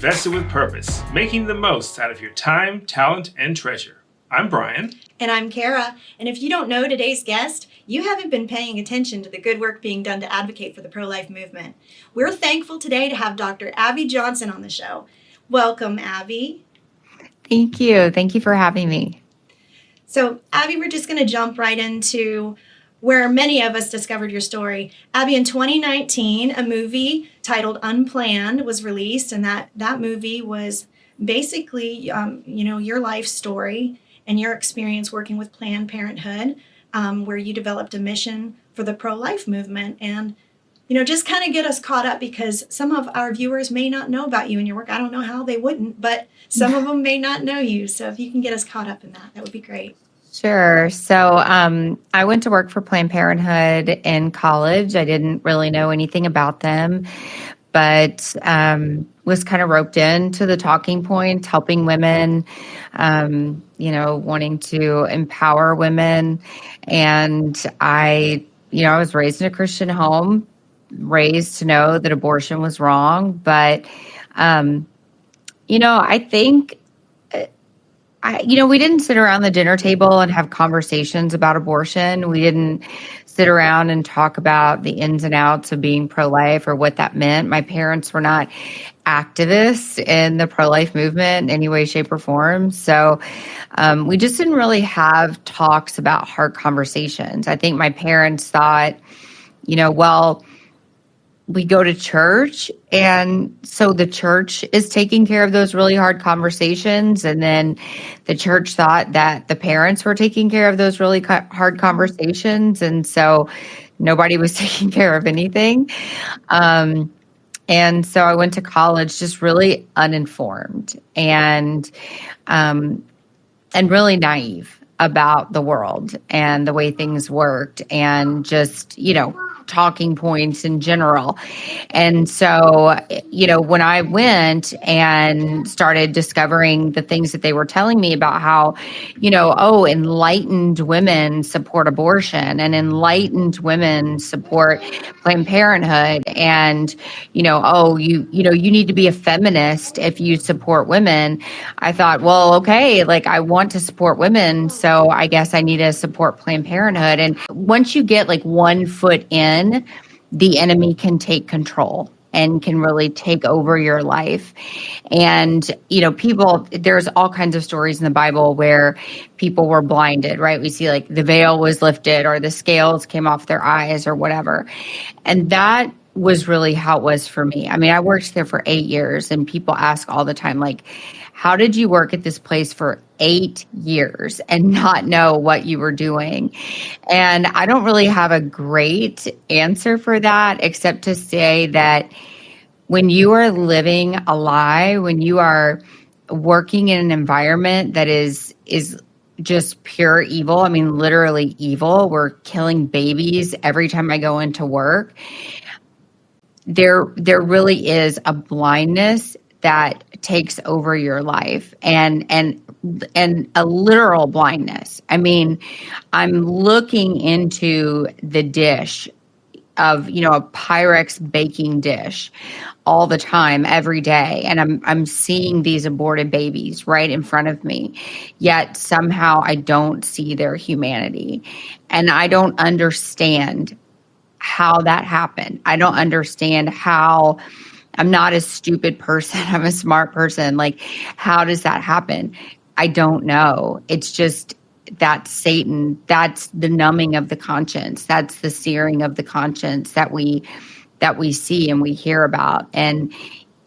invested with purpose, making the most out of your time, talent, and treasure. I'm Brian. And I'm Kara. And if you don't know today's guest, you haven't been paying attention to the good work being done to advocate for the pro-life movement. We're thankful today to have Dr. Abby Johnson on the show. Welcome, Abby. Thank you. Thank you for having me. So, Abby, we're just going to jump right into where many of us discovered your story. Abby, in 2019, a movie titled Unplanned was released, and that movie was basically, your life story and your experience working with Planned Parenthood, where you developed a mission for the pro-life movement. And, just kind of get us caught up, because some of our viewers may not know about you and your work. I don't know how they wouldn't, but some of them may not know you. So if you can get us caught up in that would be great. Sure. So I went to work for Planned Parenthood in college. I didn't really know anything about them, but was kind of roped into the talking points, helping women, wanting to empower women. And I was raised in a Christian home, raised to know that abortion was wrong. But, I think, we didn't sit around the dinner table and have conversations about abortion. We didn't sit around and talk about the ins and outs of being pro-life or what that meant. My parents were not activists in the pro-life movement in any way, shape, or form. So we just didn't really have talks about hard conversations. I think my parents thought, we go to church, and so the church is taking care of those really hard conversations. And then the church thought that the parents were taking care of those really hard conversations. And so nobody was taking care of anything. And so I went to college just really uninformed and really naive about the world and the way things worked, and just, talking points in general. And so, when I went and started discovering the things that they were telling me about how, enlightened women support abortion, and enlightened women support Planned Parenthood, and, you need to be a feminist if you support women. I thought, well, okay, I want to support women, so I guess I need to support Planned Parenthood. And once you get one foot in, the enemy can take control and can really take over your life. And, there's all kinds of stories in the Bible where people were blinded, right? We see the veil was lifted, or the scales came off their eyes, or whatever. And that was really how it was for me. I mean, I worked there for 8 years, and people ask all the time, how did you work at this place for 8 years and not know what you were doing? And I don't really have a great answer for that, except to say that when you are living a lie, when you are working in an environment that is just pure evil, I mean, literally evil, we're killing babies every time I go into work, there really is a blindness that takes over your life, and a literal blindness. I mean, I'm looking into the dish of, a Pyrex baking dish all the time, every day. And I'm seeing these aborted babies right in front of me. Yet somehow I don't see their humanity. And I don't understand how that happened. I don't understand how. I'm not a stupid person. I'm a smart person. How does that happen? I don't know. It's just, that's Satan. That's the numbing of the conscience. That's the searing of the conscience that we see and we hear about. And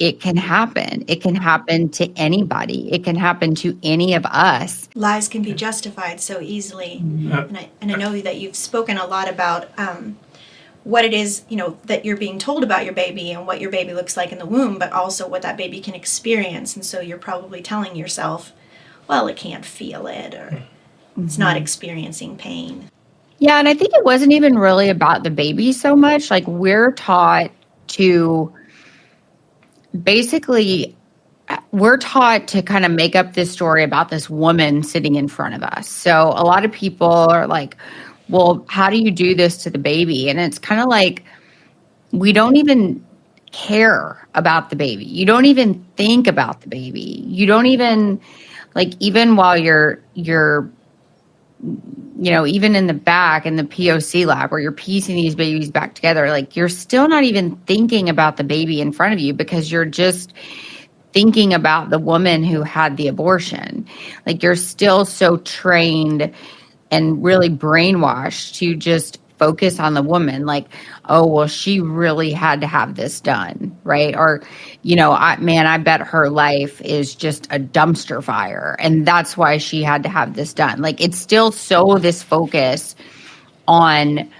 it can happen. It can happen to anybody. It can happen to any of us. Lies can be justified so easily. And I know that you've spoken a lot about what it is, that you're being told about your baby and what your baby looks like in the womb, but also what that baby can experience. And so you're probably telling yourself, well, it can't feel it, or it's not experiencing pain. Yeah, and I think it wasn't even really about the baby so much. We're taught to kind of make up this story about this woman sitting in front of us. So a lot of people are like, well, how do you do this to the baby? And it's kind of we don't even care about the baby. You don't even think about the baby. You don't even, like, even while you're even in the back in the POC lab where you're piecing these babies back together, like, you're still not even thinking about the baby in front of you because you're just thinking about the woman who had the abortion. Like, you're still so trained and really brainwashed to just focus on the woman, like, oh, well, she really had to have this done, right? Or, I bet her life is just a dumpster fire, and that's why she had to have this done. Like, it's still so this focus on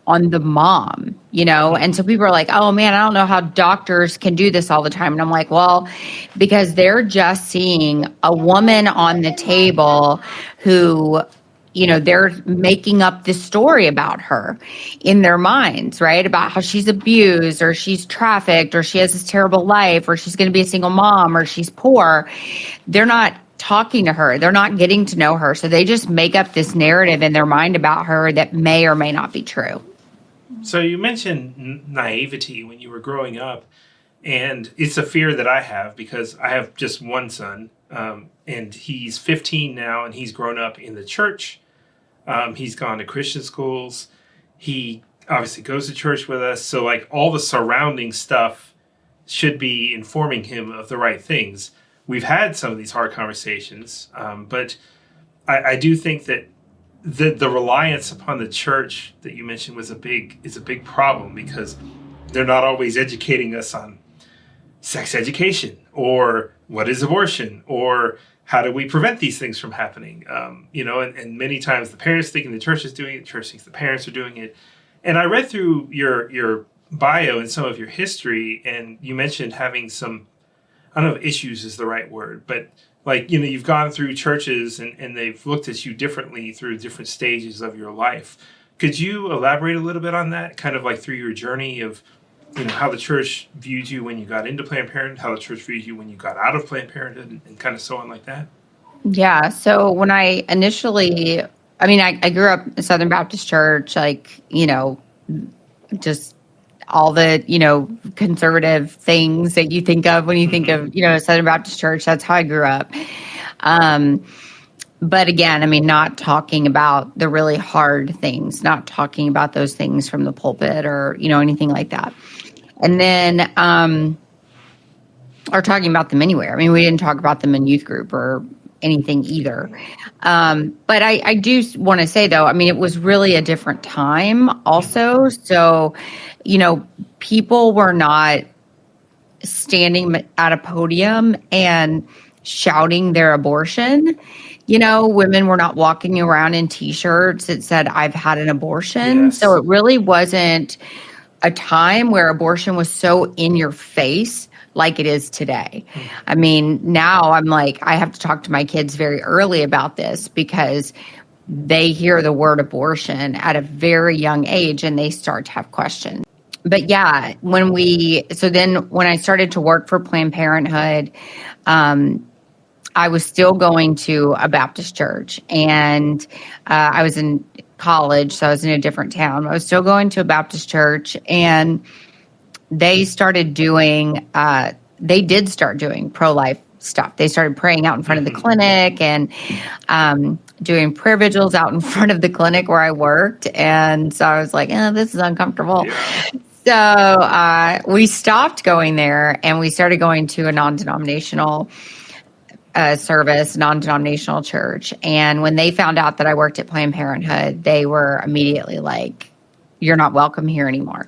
the mom, and so people are like, oh man, I don't know how doctors can do this all the time. And I'm like, well, because they're just seeing a woman on the table who, they're making up this story about her in their minds, right? About how she's abused or she's trafficked or she has this terrible life or she's going to be a single mom or she's poor. They're not talking to her. They're not getting to know her. So they just make up this narrative in their mind about her that may or may not be true. So you mentioned naivety when you were growing up, and it's a fear that I have because I have just one son, and he's 15 now, and he's grown up in the church. He's gone to Christian schools. He obviously goes to church with us. So, like, all the surrounding stuff should be informing him of the right things. We've had some of these hard conversations, but I do think that the reliance upon the church that you mentioned is a big problem because they're not always educating us on sex education or what is abortion or how do we prevent these things from happening. And many times the parents thinking the church is doing it, the church thinks the parents are doing it. And I read through your bio and some of your history, and you mentioned having some, I don't know if issues is the right word, but like, you've gone through churches and they've looked at you differently through different stages of your life. Could you elaborate a little bit on that, kind of like through your journey of, how the church viewed you when you got into Planned Parenthood, how the church viewed you when you got out of Planned Parenthood, and kind of so on like that? Yeah. So when I initially, I grew up in Southern Baptist Church, like, just all the, conservative things that you think of when you think of, Southern Baptist Church. That's how I grew up. But again, not talking about the really hard things, not talking about those things from the pulpit or, anything like that. And then, or talking about them anywhere. We didn't talk about them in youth group or anything either. But I do want to say, though, it was really a different time also. So, people were not standing at a podium and shouting their abortion. Women were not walking around in T-shirts that said, I've had an abortion. Yes. So it really wasn't a time where abortion was so in your face like it is today. Now I'm like, I have to talk to my kids very early about this because they hear the word abortion at a very young age and they start to have questions. But yeah, when I started to work for Planned Parenthood, I was still going to a Baptist church, and I was in college, so I was in a different town. I was still going to a Baptist church, and they did start doing pro-life stuff. They started praying out in front of the clinic and doing prayer vigils out in front of the clinic where I worked. And so I was like, this is uncomfortable. Yeah. So we stopped going there, and we started going to a non-denominational service, non-denominational church. And when they found out that I worked at Planned Parenthood, they were immediately like, you're not welcome here anymore.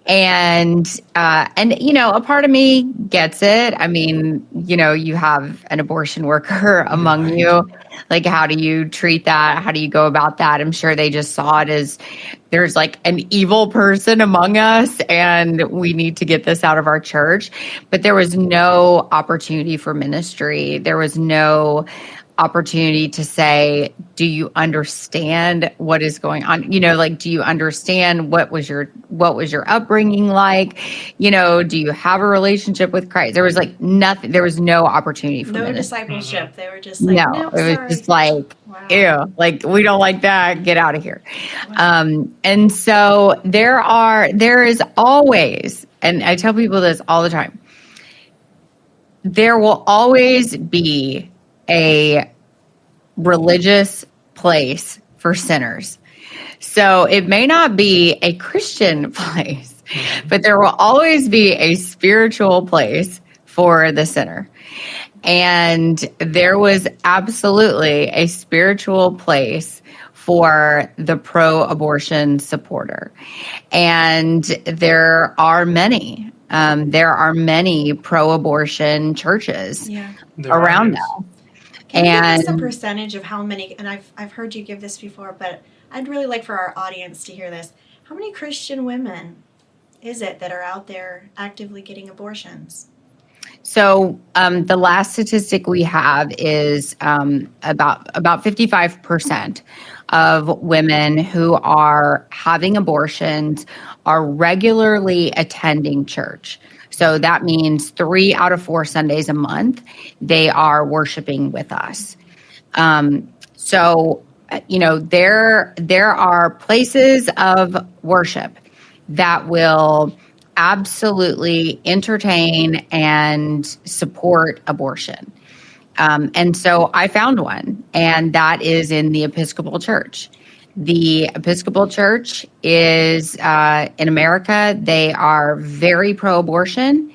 And a part of me gets it. You have an abortion worker among you. Like, how do you treat that? How do you go about that? I'm sure they just saw it as there's like an evil person among us and we need to get this out of our church. But there was no opportunity for ministry. There was no opportunity to say, do you understand what is going on? Like, do you understand what was your upbringing like? Do you have a relationship with Christ? There was like nothing. There was no opportunity for No ministry. discipleship. They were just like, No, no, it was sorry. just like, Wow. ew, like we don't like that. Get out of here. Wow. And so there is always, and I tell people this all the time, there will always be a religious place for sinners. So it may not be a Christian place, but there will always be a spiritual place for the sinner. And there was absolutely a spiritual place for the pro-abortion supporter. And there are many. There are many pro-abortion churches around us. Can you give us a percentage of how many, and I've heard you give this before, but I'd really like for our audience to hear this. How many Christian women is it that are out there actively getting abortions? So the last statistic we have is about 55% of women who are having abortions are regularly attending church. So that means 3 out of 4 Sundays a month, they are worshiping with us. There are places of worship that will absolutely entertain and support abortion. And so I found one, and that is in the Episcopal Church. The Episcopal Church is in America. They are very pro-abortion.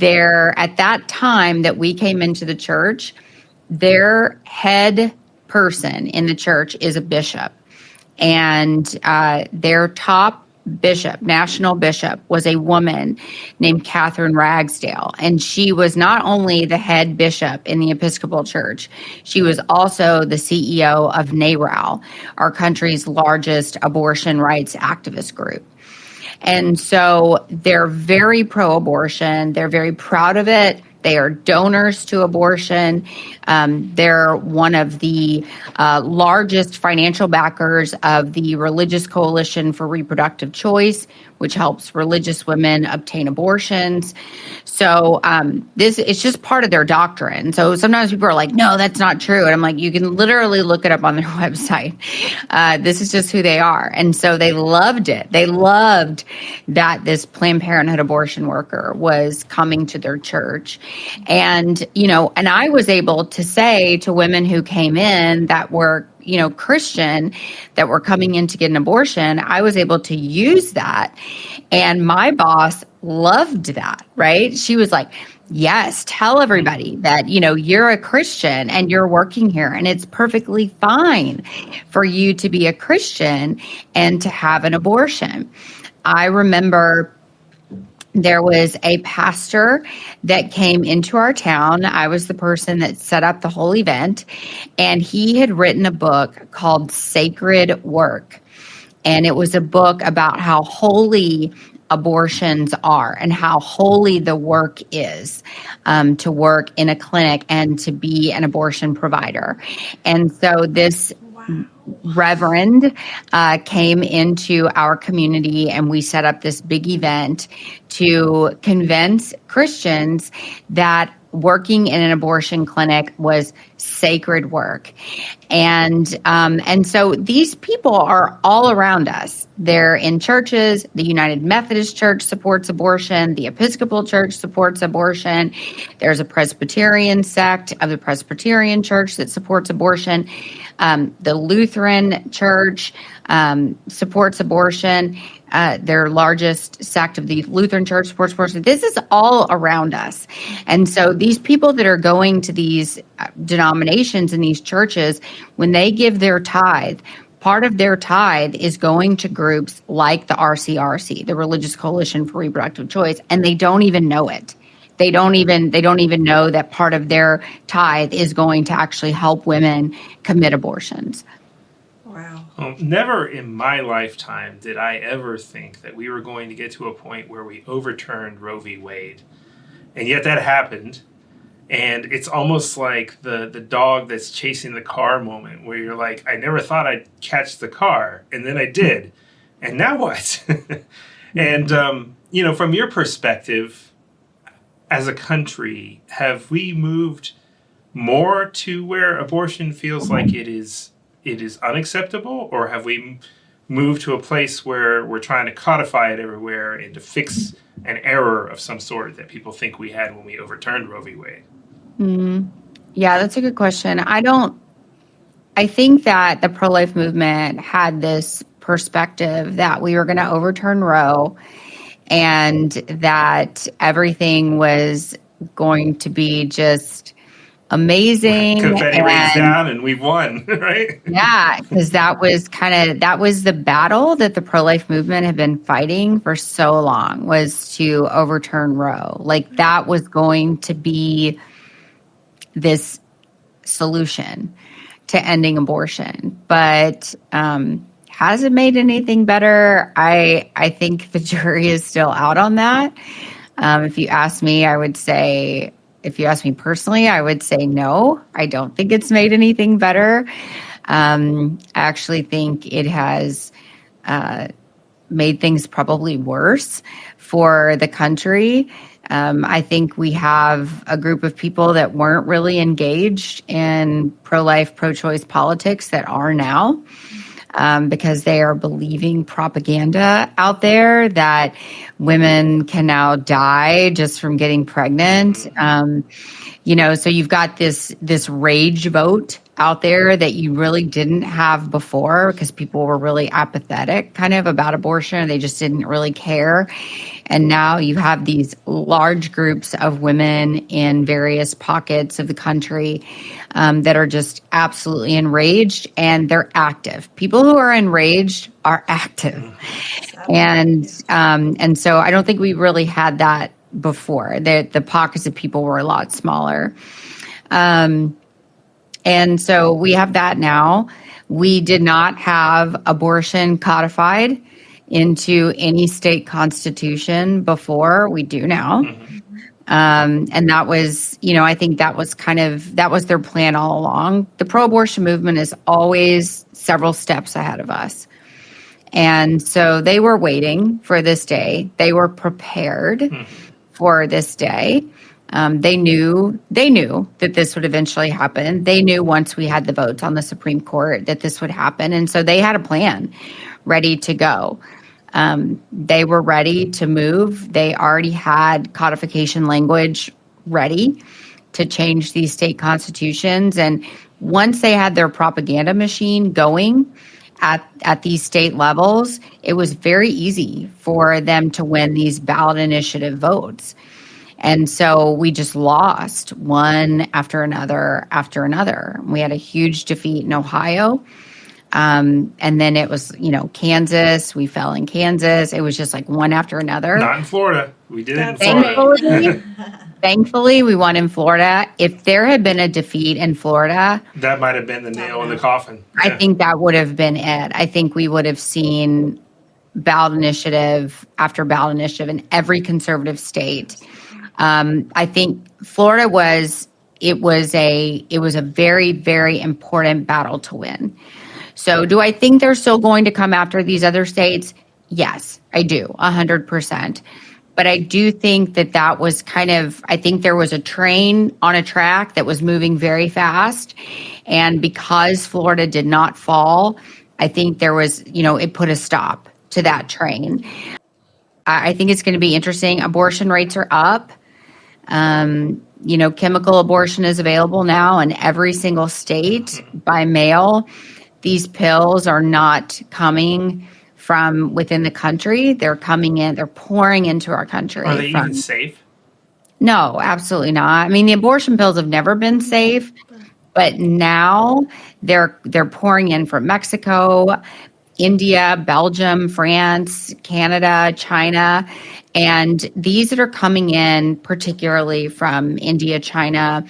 At that time that we came into the church, their head person in the church is a bishop, and their top bishop, national bishop, was a woman named Catherine Ragsdale. And she was not only the head bishop in the Episcopal Church, she was also the CEO of NARAL, our country's largest abortion rights activist group. And so they're very pro-abortion. They're very proud of it. They are donors to abortion. They're one of the largest financial backers of the Religious Coalition for Reproductive Choice, which helps religious women obtain abortions. So it's just part of their doctrine. So sometimes people are like, no, that's not true. And I'm like, you can literally look it up on their website. This is just who they are. And so they loved it. They loved that this Planned Parenthood abortion worker was coming to their church. And I was able to say to women who came in that were Christian, that were coming in to get an abortion, I was able to use that. And my boss loved that, right? She was like, yes, tell everybody that, you're a Christian and you're working here, and it's perfectly fine for you to be a Christian and to have an abortion. I remember there was a pastor that came into our town. I was the person that set up the whole event, and he had written a book called Sacred Work. And it was a book about how holy abortions are and how holy the work is, to work in a clinic and to be an abortion provider. And so this reverend came into our community, and we set up this big event to convince Christians that working in an abortion clinic was sacred work. And so these people are all around us. They're in churches. The United Methodist Church supports abortion. The Episcopal Church supports abortion. There's a Presbyterian sect of the Presbyterian Church that supports abortion. The Lutheran Church supports abortion. Their largest sect of the Lutheran Church supports abortion. This is all around us. And so these people that are going to these denominations and these churches, when they give their tithe, part of their tithe is going to groups like the RCRC, the Religious Coalition for Reproductive Choice, and they don't even know it. They don't even know that part of their tithe is going to actually help women commit abortions. Wow. Never in my lifetime did I ever think that we were going to get to a point where we overturned Roe v. Wade. And yet that happened. And it's almost like the dog that's chasing the car moment where you're like, I never thought I'd catch the car, and then I did. And now what? And, from your perspective, as a country, have we moved more to where abortion feels like it is unacceptable, or have we moved to a place where we're trying to codify it everywhere and to fix an error of some sort that people think we had when we overturned Roe v. Wade? Yeah, that's a good question. I think that the pro-life movement had this perspective that we were going to overturn Roe and that everything was going to be just amazing. Confetti rains down and we've won, right? Yeah, because that was the battle that the pro-life movement had been fighting for so long, was to overturn Roe. Like, that was going to be this solution to ending abortion. But has it made anything better? I think the jury is still out on that. If you ask me, if you ask me personally, I would say no. I don't think it's made anything better. I actually think it has made things probably worse for the country. I think we have a group of people that weren't really engaged in pro-life, pro-choice politics that are now, because they are believing propaganda out there that women can now die just from getting pregnant. So you've got this rage vote out there that you really didn't have before, because people were really apathetic kind of about abortion. They just didn't really care. And now you have these large groups of women in various pockets of the country that are just absolutely enraged, and they're active. People who are enraged are active. And so I don't think we really had that before. The pockets of people were a lot smaller. And so we have that now. We did not have abortion codified into any state constitution before. We do now. And that was, I think that was their plan all along. The pro-abortion movement is always several steps ahead of us. And so they were waiting for this day. They were prepared for this day. They knew that this would eventually happen. They knew once we had the votes on the Supreme Court that this would happen. And so they had a plan ready to go. They were ready to move. They already had codification language ready to change these state constitutions. And once they had their propaganda machine going at these state levels, it was very easy for them to win these ballot initiative votes. And so we just lost one after another after another. We had a huge defeat in Ohio. And then it was, Kansas. We fell in Kansas. It was just like one after another. Not in Florida. We did it in Florida. Thankfully, we won in Florida. If there had been a defeat in Florida, that might have been the nail in the coffin. I think that would have been it. I think we would have seen ballot initiative after ballot initiative in every conservative state. I think Florida was a very, very important battle to win. So do I think they're still going to come after these other states? Yes, I do, 100%. But I do think that was I think there was a train on a track that was moving very fast. And because Florida did not fall, I think there was, it put a stop to that train. I think it's going to be interesting. Abortion rates are up. Chemical abortion is available now in every single state by mail. These pills are not coming from within the country. They're coming in, they're pouring into our country. Are they even safe? No, absolutely not. I mean, the abortion pills have never been safe, but now they're pouring in from Mexico, India, Belgium, France, Canada, China. And these that are coming in, particularly from India, China,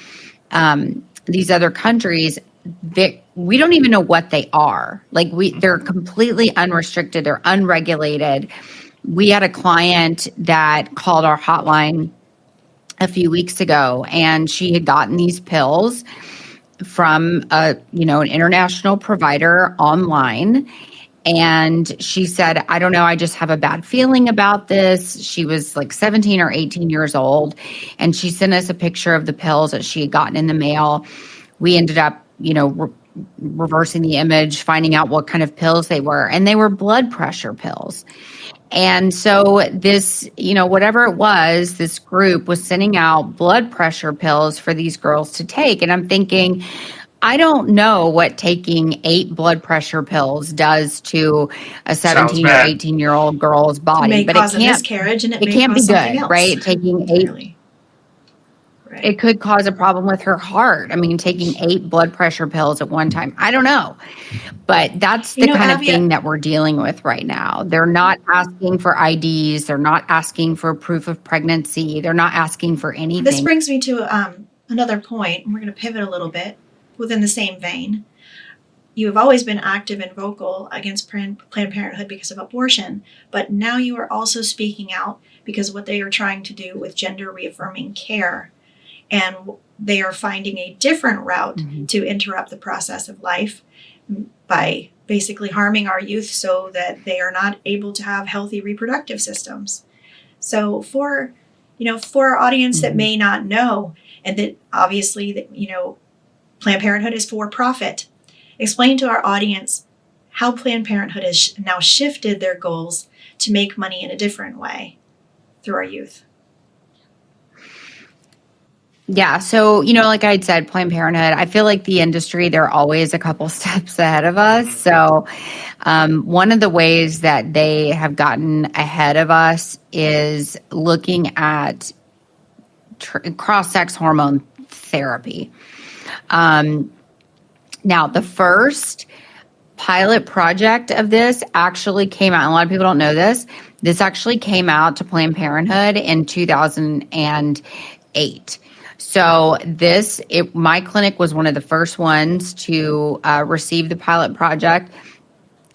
these other countries, we don't even know what they are. They're completely unrestricted. They're unregulated. We had a client that called our hotline a few weeks ago, and she had gotten these pills from an international provider online. And she said, I don't know, I just have a bad feeling about this. She was like 17 or 18 years old. And she sent us a picture of the pills that she had gotten in the mail. We ended up, reversing the image, finding out what kind of pills they were. And they were blood pressure pills. And so this, whatever it was, this group was sending out blood pressure pills for these girls to take. And I'm thinking, I don't know what taking 8 blood pressure pills does to a Sounds 17 or bad. 18-year-old girl's It body, may but cause it a can't miscarriage, and it may be cause something good, else. right? Taking 8 Entirely. Right. it could cause a problem with her heart. I mean, taking 8 blood pressure pills at one time. I don't know. But that's the kind of Abby, thing that we're dealing with right now. They're not asking for IDs. They're not asking for proof of pregnancy. They're not asking for anything. This brings me to another point, and we're going to pivot a little bit within the same vein. You have always been active and vocal against Planned Parenthood because of abortion, but now you are also speaking out because of what they are trying to do with gender-reaffirming care. And they are finding a different route to interrupt the process of life by basically harming our youth so that they are not able to have healthy reproductive systems. So for our audience that may not know, and that obviously that Planned Parenthood is for profit, explain to our audience how Planned Parenthood has now shifted their goals to make money in a different way through our youth. Yeah. So, like I said, Planned Parenthood, I feel like the industry, they're always a couple steps ahead of us. So, one of the ways that they have gotten ahead of us is looking at cross-sex hormone therapy. Now, the first pilot project of this actually came out, and a lot of people don't know this. This actually came out to Planned Parenthood in 2008. So my clinic was one of the first ones to receive the pilot project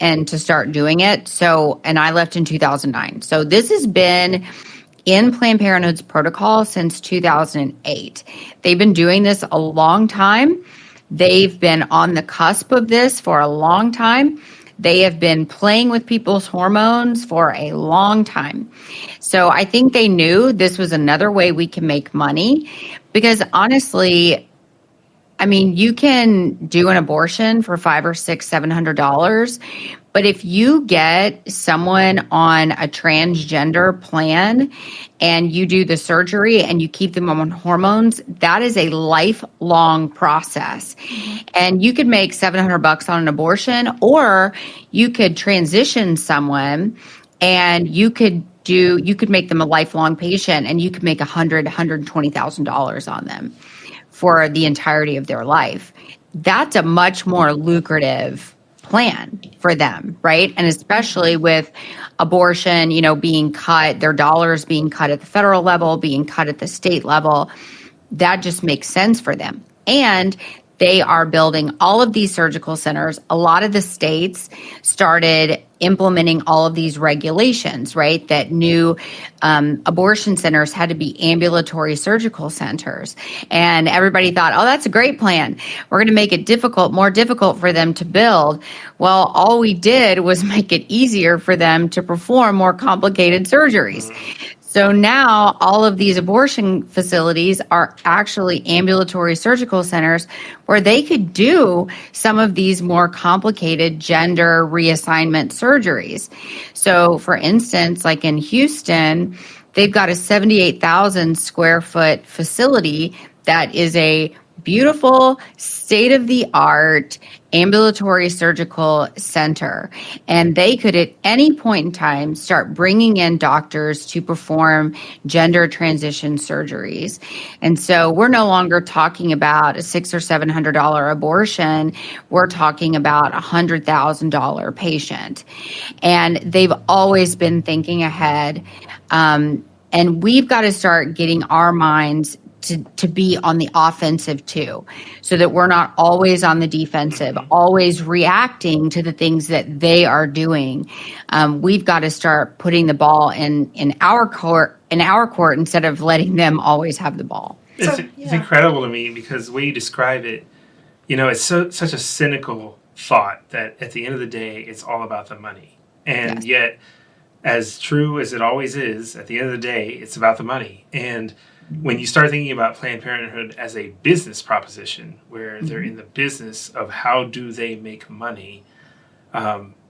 and to start doing it. So, and I left in 2009. So this has been in Planned Parenthood's protocol since 2008. They've been doing this a long time. They've been on the cusp of this for a long time. They have been playing with people's hormones for a long time. So I think they knew this was another way we can make money because honestly, I mean, you can do an abortion for $500 or $600, $700, but if you get someone on a transgender plan and you do the surgery and you keep them on hormones, that is a lifelong process. And you could make $700 on an abortion, or you could transition someone and you could make them a lifelong patient and you could make $120,000 on them for the entirety of their life. That's a much more lucrative plan for them, right? And especially with abortion, being cut, their dollars being cut at the federal level, being cut at the state level, that just makes sense for them. And they are building all of these surgical centers. A lot of the states started implementing all of these regulations, right? That new abortion centers had to be ambulatory surgical centers. And everybody thought, oh, that's a great plan. We're going to make it more difficult for them to build. Well, all we did was make it easier for them to perform more complicated surgeries. So now all of these abortion facilities are actually ambulatory surgical centers where they could do some of these more complicated gender reassignment surgeries. So for instance, like in Houston, they've got a 78,000 square foot facility that is a beautiful, state-of-the-art ambulatory surgical center. And they could at any point in time start bringing in doctors to perform gender transition surgeries. And so we're no longer talking about a $600 or $700 abortion. We're talking about $100,000 patient. And they've always been thinking ahead. And we've got to start getting our minds to be on the offensive too, so that we're not always on the defensive, always reacting to the things that they are doing. We've got to start putting the ball in our court instead of letting them always have the ball. It's incredible to me because the way you describe it, it's such a cynical thought that at the end of the day, it's all about the money. And yet, as true as it always is, at the end of the day, it's about the money. And when you start thinking about Planned Parenthood as a business proposition, where they're in the business of how do they make money,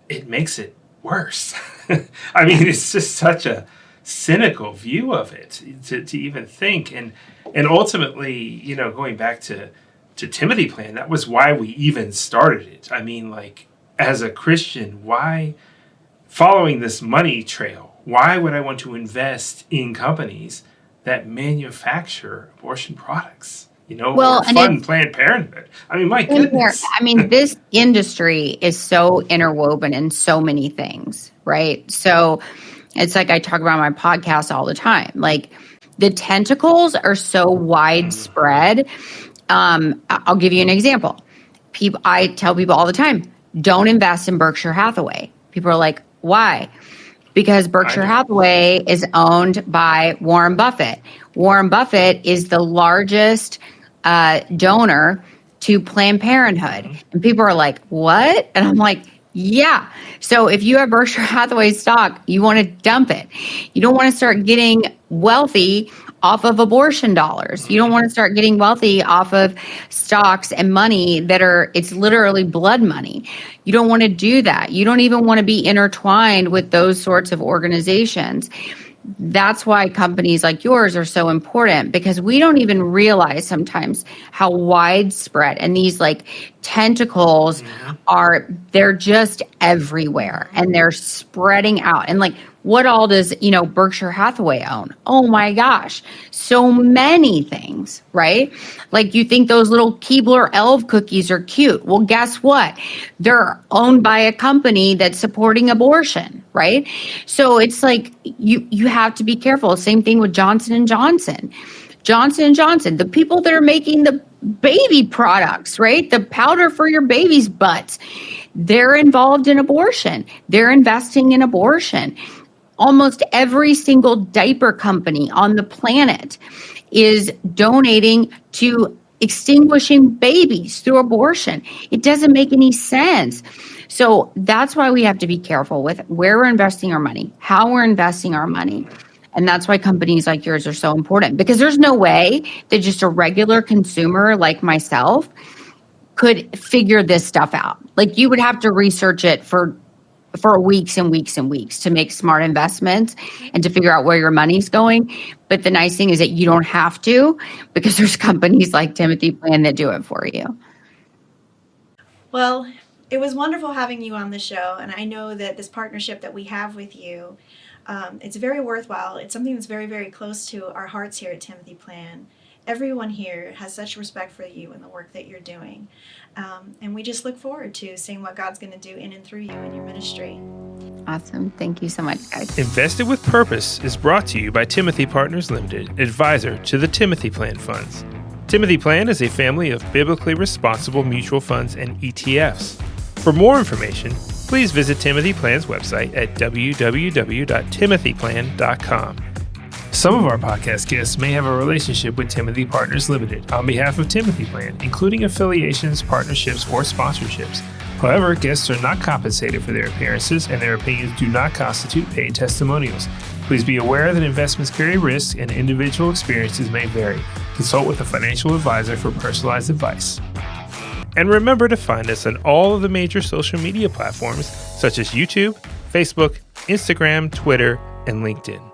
it makes it worse. I mean, it's just such a cynical view of it to even think. And ultimately, going back to Timothy Plan, that was why we even started it. I mean, like, as a Christian, why, following this money trail, why would I want to invest in companies that manufacture abortion products? Or fund Planned Parenthood. I mean, my goodness. This industry is so interwoven in so many things, right? So it's like I talk about on my podcast all the time. Like, the tentacles are so widespread. I'll give you an example. I tell people all the time, don't invest in Berkshire Hathaway. People are like, why? Because Berkshire Hathaway is owned by Warren Buffett. Warren Buffett is the largest donor to Planned Parenthood. And people are like, what? And I'm like, yeah. So if you have Berkshire Hathaway stock, you want to dump it. You don't want to start getting wealthy off of abortion dollars. You don't want to start getting wealthy off of stocks and money it's literally blood money. You don't want to do that. You don't even want to be intertwined with those sorts of organizations. That's why companies like yours are so important, because we don't even realize sometimes how widespread and these like tentacles they're just everywhere and they're spreading out. And like, what all does, Berkshire Hathaway own? Oh my gosh, so many things, right? Like, you think those little Keebler Elf cookies are cute. Well, guess what? They're owned by a company that's supporting abortion, right? So it's like, you have to be careful. Same thing with Johnson & Johnson. Johnson & Johnson, the people that are making the baby products, right? The powder for your baby's butts, they're involved in abortion. They're investing in abortion. Almost every single diaper company on the planet is donating to extinguishing babies through abortion. It doesn't make any sense. So that's why we have to be careful with where we're investing our money, how we're investing our money. And that's why companies like yours are so important, because there's no way that just a regular consumer like myself could figure this stuff out. Like, you would have to research it for weeks and weeks and weeks to make smart investments and to figure out where your money's going. But the nice thing is that you don't have to, because there's companies like Timothy Plan that do it for you. Well, it was wonderful having you on the show. And I know that this partnership that we have with you, it's very worthwhile. It's something that's very, very close to our hearts here at Timothy Plan. Everyone here has such respect for you and the work that you're doing. And we just look forward to seeing what God's going to do in and through you and your ministry. Awesome. Thank you so much, guys. Invested with Purpose is brought to you by Timothy Partners Limited, advisor to the Timothy Plan funds. Timothy Plan is a family of biblically responsible mutual funds and ETFs. For more information, please visit Timothy Plan's website at www.timothyplan.com. Some of our podcast guests may have a relationship with Timothy Partners Limited on behalf of Timothy Plan, including affiliations, partnerships, or sponsorships. However, guests are not compensated for their appearances, and their opinions do not constitute paid testimonials. Please be aware that investments carry risks and individual experiences may vary. Consult with a financial advisor for personalized advice. And remember to find us on all of the major social media platforms such as YouTube, Facebook, Instagram, Twitter, and LinkedIn.